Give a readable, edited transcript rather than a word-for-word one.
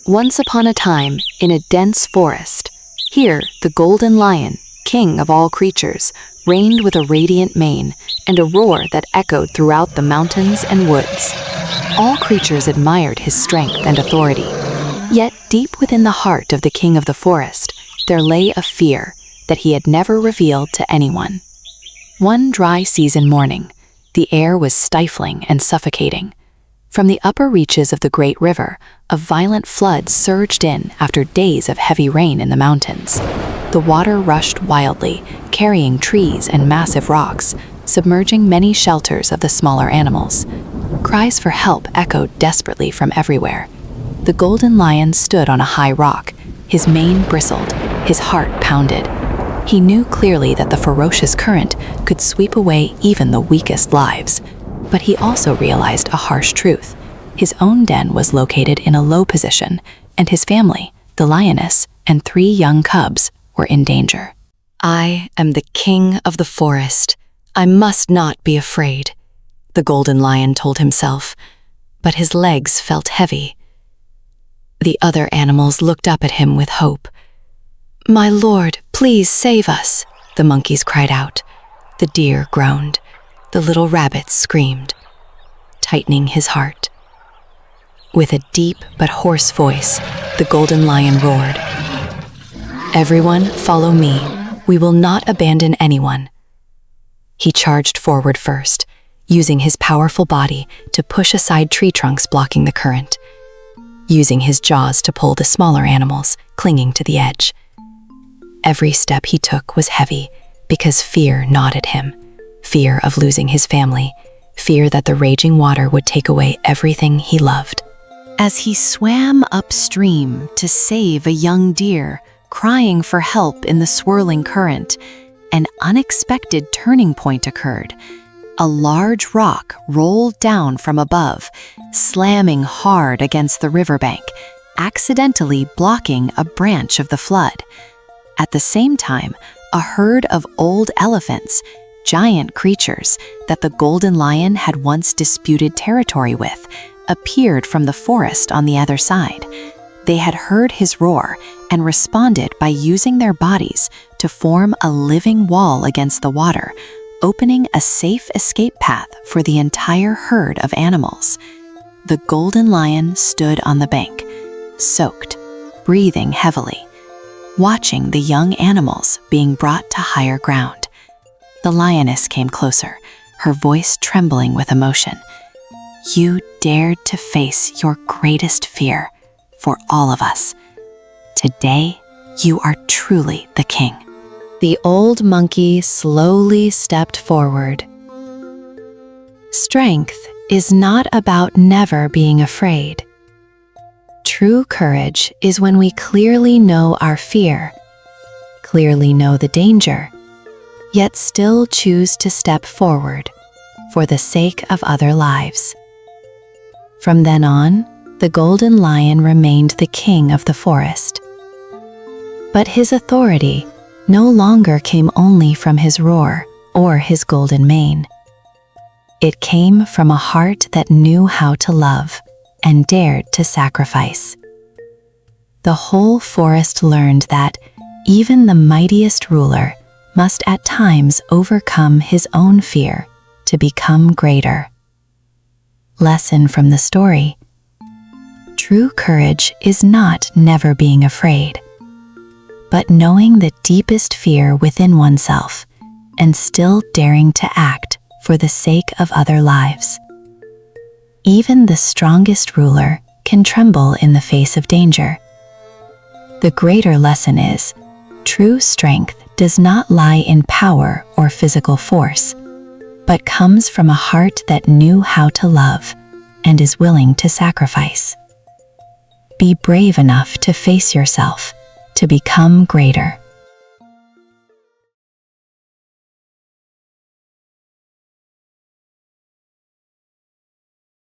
Once upon a time, in a dense forest, here the golden lion, king of all creatures, reigned with a radiant mane and a roar that echoed throughout the mountains and woods. All creatures admired his strength and authority. Yet deep within the heart of the king of the forest, there lay a fear that he had never revealed to anyone. One dry season morning, the air was stifling and suffocating. From the upper reaches of the great river, a violent flood surged in after days of heavy rain in the mountains. The water rushed wildly, carrying trees and massive rocks, submerging many shelters of the smaller animals. Cries for help echoed desperately from everywhere. The golden lion stood on a high rock. His mane bristled, his heart pounded. He knew clearly that the ferocious current could sweep away even the weakest lives. But he also realized a harsh truth. His own den was located in a low position, and his family, the lioness, and 3 young cubs, were in danger. "I am the king of the forest. I must not be afraid," the golden lion told himself, but his legs felt heavy. The other animals looked up at him with hope. "My lord, please save us," the monkeys cried out. The deer groaned. The little rabbits screamed, tightening his heart. With a deep but hoarse voice, the golden lion roared, "Everyone, follow me. We will not abandon anyone." He charged forward first, using his powerful body to push aside tree trunks blocking the current, using his jaws to pull the smaller animals clinging to the edge. Every step he took was heavy because fear gnawed at him. Fear of losing his family, fear that the raging water would take away everything he loved. As he swam upstream to save a young deer, crying for help in the swirling current, an unexpected turning point occurred. A large rock rolled down from above, slamming hard against the riverbank, accidentally blocking a branch of the flood. At the same time, a herd of old elephants, giant creatures that the golden lion had once disputed territory with, appeared from the forest on the other side. They had heard his roar and responded by using their bodies to form a living wall against the water, opening a safe escape path for the entire herd of animals. The golden lion stood on the bank, soaked, breathing heavily, watching the young animals being brought to higher ground. The lioness came closer, her voice trembling with emotion. "You dared to face your greatest fear for all of us. Today, you are truly the king." The old monkey slowly stepped forward. Strength is not about never being afraid. True courage is when we clearly know our fear, clearly know the danger, yet still choose to step forward for the sake of other lives. From then on, the golden lion remained the king of the forest. But his authority no longer came only from his roar or his golden mane. It came from a heart that knew how to love and dared to sacrifice. The whole forest learned that even the mightiest ruler must at times overcome his own fear to become greater. Lesson from the story: true courage is not never being afraid, but knowing the deepest fear within oneself and still daring to act for the sake of other lives. Even the strongest ruler can tremble in the face of danger. The greater lesson is, true strength does not lie in power or physical force, but comes from a heart that knew how to love and is willing to sacrifice. Be brave enough to face yourself, to become greater.